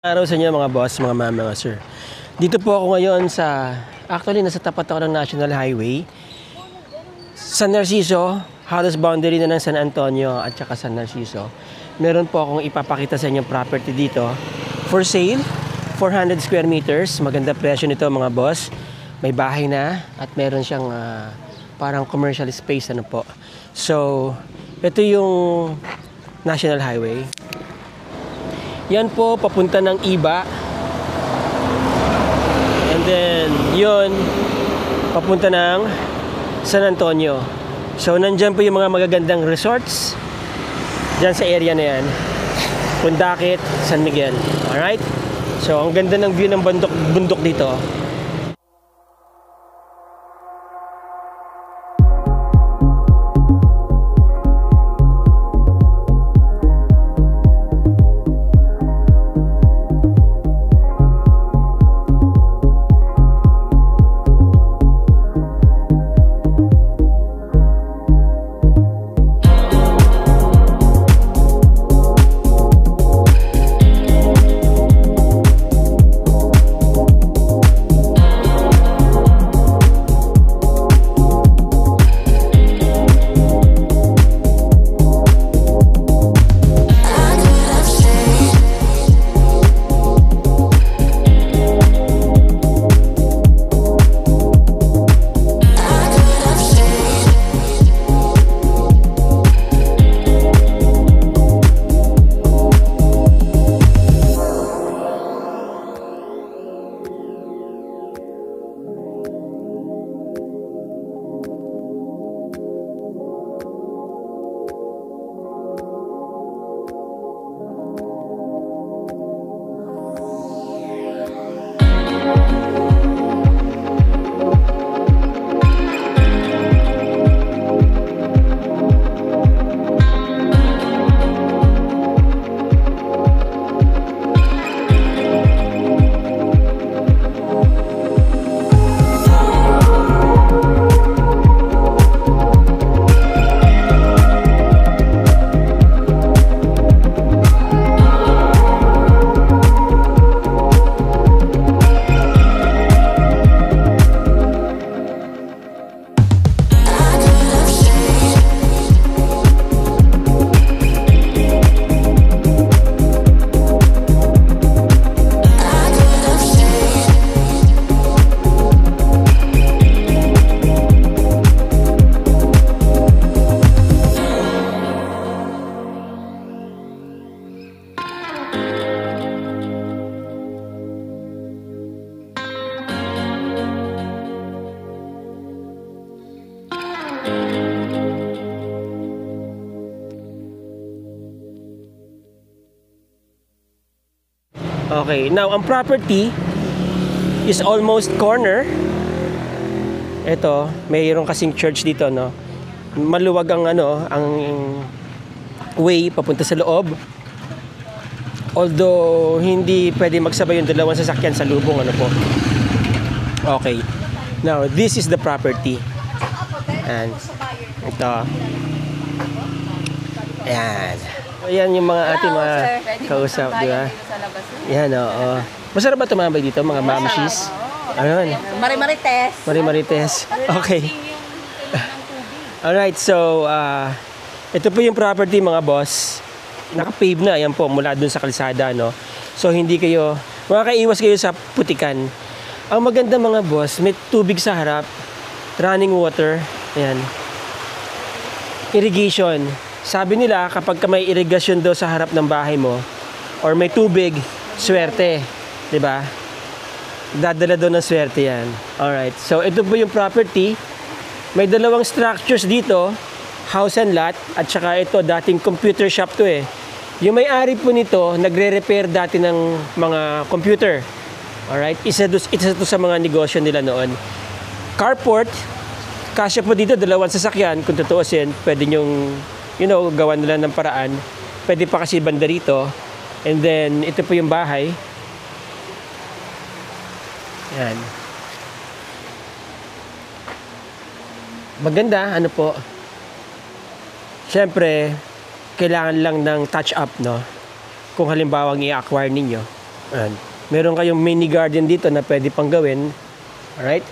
Araw sa inyo mga boss, mga ma'am, mga sir. Dito po ako ngayon actually nasa tapat ako ng National Highway. San Narciso, halos boundary na ng San Antonio at saka San Narciso. Meron po akong ipapakita sa inyo property dito. For sale, 400 square meters. Maganda presyo nito mga boss. May bahay na at meron siyang parang commercial space ano po. So, ito yung National Highway. Yan po, papunta ng Iba. And then, yun, papunta ng San Antonio. So, nandyan po yung mga magagandang resorts. Dyan sa area na yan. Pundakit, San Miguel. Alright? So, ang ganda ng view ng bundok dito. Okay, now ang property is almost corner. Ito, mayroon kasing church dito, no. Maluwag ang ang way papunta sa loob. Although hindi pwede magsabay yung dalawang sasakyan sa lubong ano po. Okay. Now, this is the property. And ito. Ayan. Ayan yung mga ating mga kausap, di ba? Yan, oo. Masarap ba tumambay dito, mga mamshis? Ayun. Marimarites. Marimarites. Okay. Alright, so, ito po yung property, mga boss. Naka-pave na, ayan po, mula dun sa kalsada, no? So, hindi kayo, makakaiwas kayo sa putikan. Ang maganda, mga boss, may tubig sa harap, running water, ayan. Irrigation. Sabi nila, kapag may irigasyon daw sa harap ng bahay mo, or may tubig, swerte. Diba? Dadala daw ng swerte yan. Alright. So, ito po yung property. May dalawang structures dito. House and lot. At saka ito, dating computer shop to eh. Yung may-ari po nito, nagre-repair dati ng mga computer. Alright. Isa to sa mga negosyo nila noon. Carport. Kasya po dito, dalawang sasakyan. Kung tutuusin, pwede nyong gawan nila ng paraan. Pwede pa kasi banda rito. And then, ito po yung bahay. Yan. Maganda, ano po. Siyempre, kailangan lang ng touch up, no? Kung halimbawa i-acquire ninyo. Ayan. Meron kayong mini garden dito na pwede pang gawin. Alright?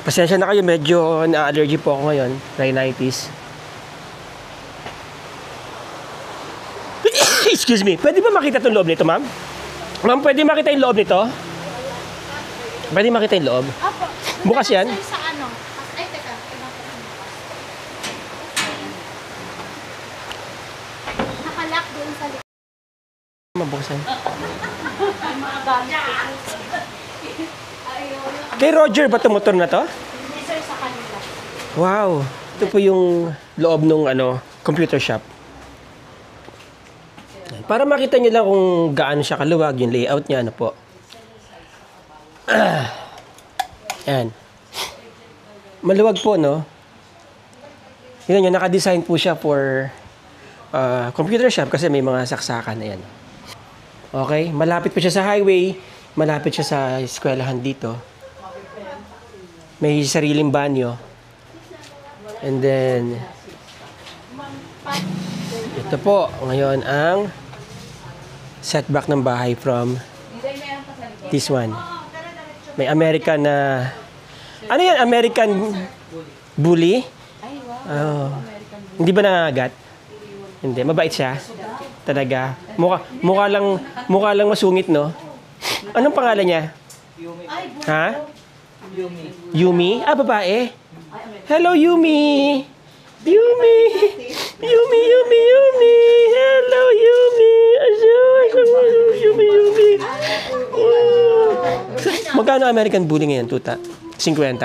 Pasensya na kayo, medyo na-allergy po ako ngayon. Rhinitis. Excuse me. Pwede ba makita itong loob nito, ma'am? Ma'am, pwede makita yung loob nito? Pwede makita yung loob? Apo. Bukas yan? Sa ano? Ay, teka. Nakalock doon sa likod. Mabuksan. Mga gamit. Kay Roger ba itong motor na to? Hindi sir, sa kanila. Wow. Ito po yung loob ng computer shop. Para makita niyo lang kung gaano siya kaluwag, yung layout niya, ano po. Yan. Maluwag po, no? Yun yun, nakadesign po siya for computer shop kasi may mga saksakan na yan. Okay, malapit po siya sa highway, malapit siya sa eskwelahan dito. May sariling banyo. And then, ito po, ngayon ang setback ng bahay from this one. May American na... ano yan? American bully? Oh. Hindi ba nangangagat? Hindi. Mabait siya? Talaga. Mukha lang masungit, no? Anong pangalan niya? Ha? Yumi? Ah, babae? Hello, Yumi! Yumi! Yumi! Hello, Yumi! Yumi! Magkano American bully ngayon, tuta? 50?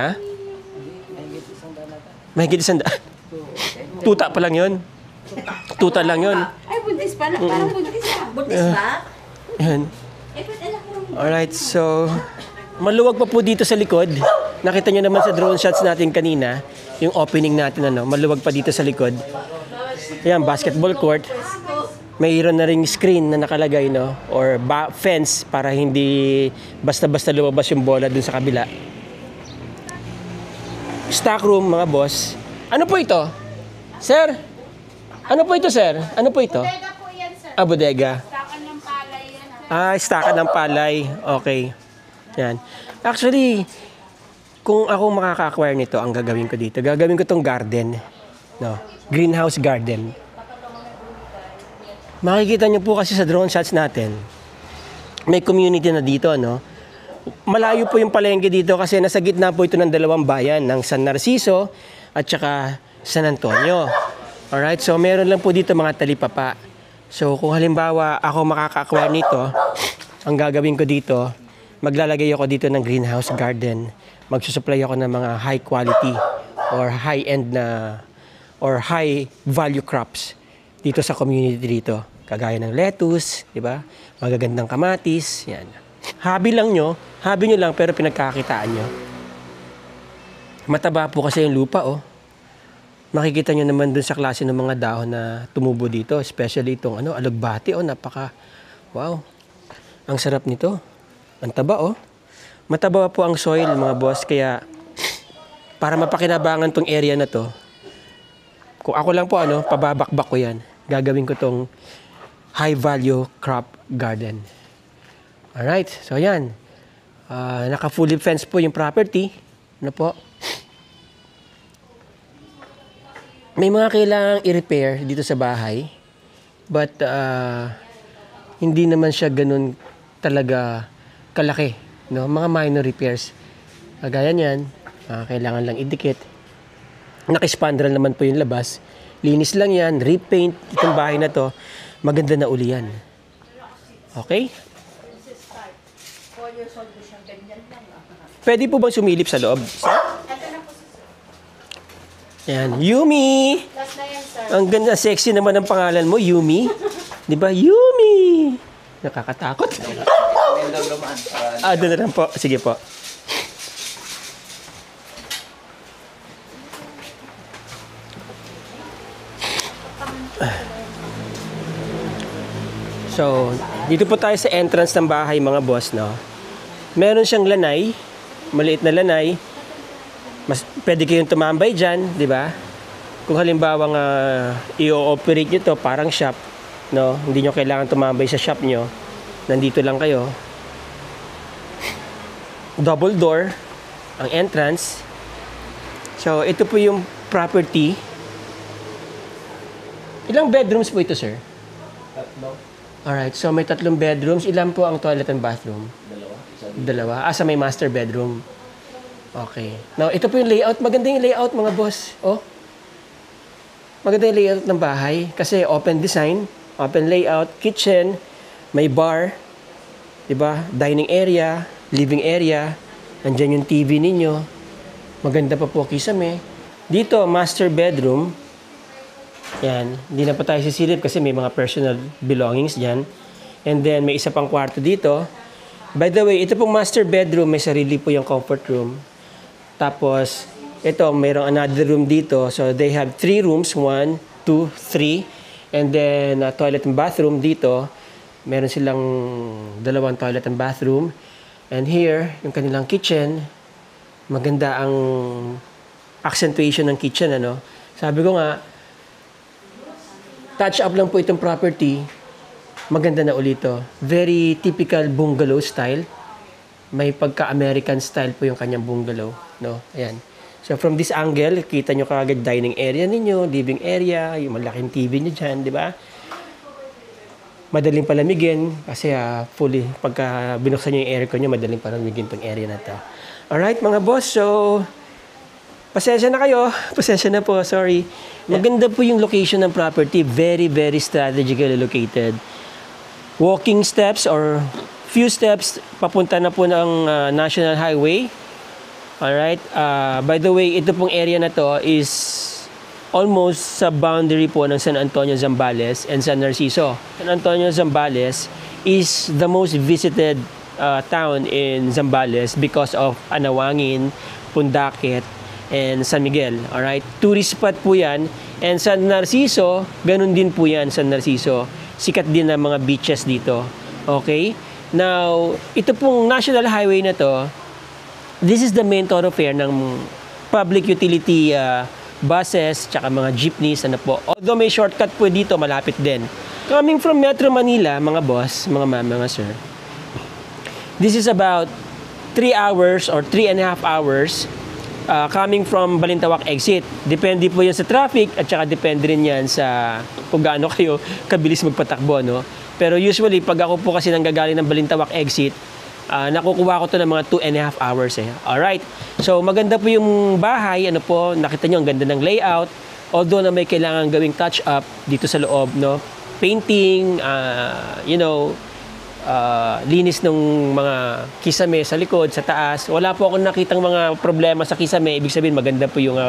Mahigit 100. Tuta pa lang yun. Tuta lang yun. Ay, buntis pa na. Parang buntis pa. Buntis pa? Yan. Alright, so... maluwag pa po dito sa likod. Nakita nyo naman sa drone shots natin kanina, yung opening natin, maluwag pa dito sa likod. Ayan, basketball court. Mayroon na ring screen na nakalagay, no? Or fence para hindi basta-basta lumabas yung bola dun sa kabila. Stock room, mga boss. Ano po ito? Sir? Ano po ito, sir? Ano po ito? Bodega po yan, sir. Ah, bodega. Stakan ng palay yan. Stakan ng palay. Okay. Yan. Actually, kung ako makaka-acquire nito, ang gagawin ko dito, gagawin ko tong garden. No? Greenhouse garden. Makikita nyo po kasi sa drone shots natin, may community na dito, no? Malayo po yung palengke dito kasi nasa gitna po ito ng dalawang bayan, ng San Narciso at saka San Antonio. Alright, so meron lang po dito mga talipapa. So kung halimbawa ako makaka-acquire nito, ang gagawin ko dito, maglalagay ako dito ng greenhouse garden. Magsusupply ako ng mga high quality or high-end na or high value crops dito sa community dito. Kagaya ng lettuce, di ba? Magagandang kamatis, yan. Hobby nyo lang pero pinagkakitaan nyo. Mataba po kasi yung lupa, oh. Makikita nyo naman dun sa klase ng mga dahon na tumubo dito, especially itong alugbati, oh, wow. Ang sarap nito. Ang taba, oh. Mataba po ang soil, mga boss, kaya para mapakinabangan tong area na to, kung ako lang po, pababakbak ko yan. Gagawin ko tong high value crop garden. Alright, so yan. Naka-fully fenced po yung property. Ano po? May mga kailangang i-repair dito sa bahay. But, hindi naman siya ganun talaga kalaki. No? Mga minor repairs. Kagaya niyan, kailangan lang idikit. Naka-spandrel naman po yung labas. Linis lang yan, repaint itong bahay na to. Maganda na uli yan. Okay? Pwede po bang sumilip sa loob? Yan, Yumi! Last na yan, sir. Ang ganda, sexy naman ang pangalan mo, Yumi. Di ba? Yumi! Nakakatakot. Doon na lang po. Sige po. So, dito po tayo sa entrance ng bahay, mga boss, no? Meron siyang lanay, maliit na lanay. Pwede kayong tumambay dyan, di ba? Kung halimbawa nga i-ooperate nyo to, parang shop, no? Hindi nyo kailangan tumambay sa shop nyo. Nandito lang kayo. Double door ang entrance. So, ito po yung property. Ilang bedrooms po ito, sir? Alright, so may 3 bedrooms. Ilan po ang toilet and bathroom? Dalawa. Sa may master bedroom. Okay. Now, ito po yung layout. Maganda yung layout, mga boss. Oh. Maganda yung layout ng bahay. Kasi open design, open layout, kitchen, may bar, diba? Dining area, living area. Nandyan yung TV ninyo. Maganda pa po kisame. Dito, master bedroom. Yan. Hindi na pa tayo sisilip kasi may mga personal belongings dyan. And then, may isa pang kwarto dito. By the way, ito pong master bedroom, may sarili po yung comfort room. Tapos, ito, mayroong another room dito. So, they have 3 rooms. 1, 2, 3. And then, toilet and bathroom dito. Meron silang 2 toilet and bathroom. And here, yung kanilang kitchen. Maganda ang accentuation ng kitchen, ano. Sabi ko nga, touch up lang po itong property. Maganda na ulit ito. Very typical bungalow style. May pagka-American style po yung kanyang bungalow, no? Ayan. So from this angle, kita nyo kaagad dining area ninyo, living area, yung malaking TV nyo dyan, di ba? Madaling palamigin kasi fully, pagka binuksan nyo yung aircon nyo, madaling palamigin tong area na to. Alright, mga boss, so pasensya na kayo. Pasensya na po, sorry. Maganda po yung location ng property. Very, very strategically located. Walking steps or few steps papunta na po ng National Highway. Alright. By the way, ito pong area na to is almost sa boundary po ng San Antonio, Zambales and San Narciso. San Antonio, Zambales is the most visited town in Zambales because of Anawangin, Pundaket, and San Miguel. Alright? Tourist spot po yan. And San Narciso, ganun din po yan, San Narciso. Sikat din ang mga beaches dito. Okay? Now, ito pong National Highway na to, this is the main thoroughfare ng public utility buses, tsaka mga jeepneys, ano po. Although may shortcut po dito, malapit din. Coming from Metro Manila, mga boss, mga ma'am, mga sir, this is about 3 hours or 3.5 hours coming from Balintawak exit. Depende po yan sa traffic at saka depende rin yan sa kung gaano kayo kabilis magpatakbo, no? Pero usually, pag ako po kasi nanggagaling ng Balintawak exit, nakukuha ko to ng mga 2.5 hours eh. Alright. So, maganda po yung bahay. Ano po, nakita nyo, ang ganda ng layout. Although na may kailangan gawing touch-up dito sa loob, no? Painting, linis ng mga kisame sa likod, sa taas. Wala po akong nakitang mga problema sa kisame. Ibig sabihin, maganda po yung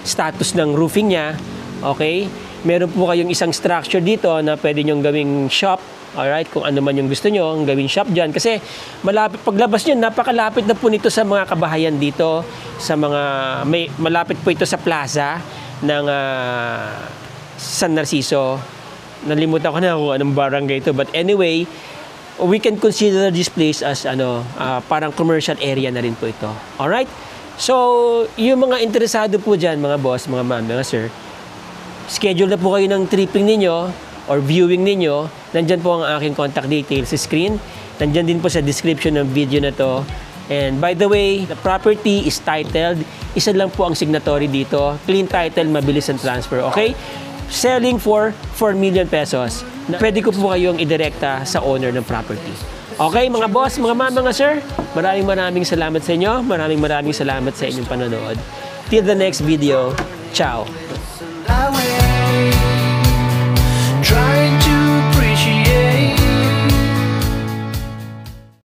status ng roofing niya. Okay? Meron po kayong isang structure dito na pwede nyong gawing shop. Alright? Kung ano man yung gusto nyo, ang gawing shop dyan. Kasi malapit, paglabas nyo, napakalapit na po nito sa mga kabahayan dito. Sa mga, malapit po ito sa plaza ng San Narciso. Nalimutan ko na kung anong barangay ito. But anyway, we can consider this place as parang commercial area na rin po ito. Alright? So, yung mga interesado po dyan, mga boss, mga ma'am, mga sir, schedule na po kayo ng tripping ninyo or viewing ninyo. Nandyan po ang aking contact details sa screen. Nandyan din po sa description ng video na to. And by the way, the property is titled. Isa lang po ang signatory dito. Clean title, mabilis ang transfer. Okay? Selling for 4 million pesos. Pwede ko po kayong idirekta sa owner ng property. Okay, mga boss, mga ma'am, mga sir, maraming salamat sa inyo. Maraming salamat sa inyong panonood. Till the next video, ciao!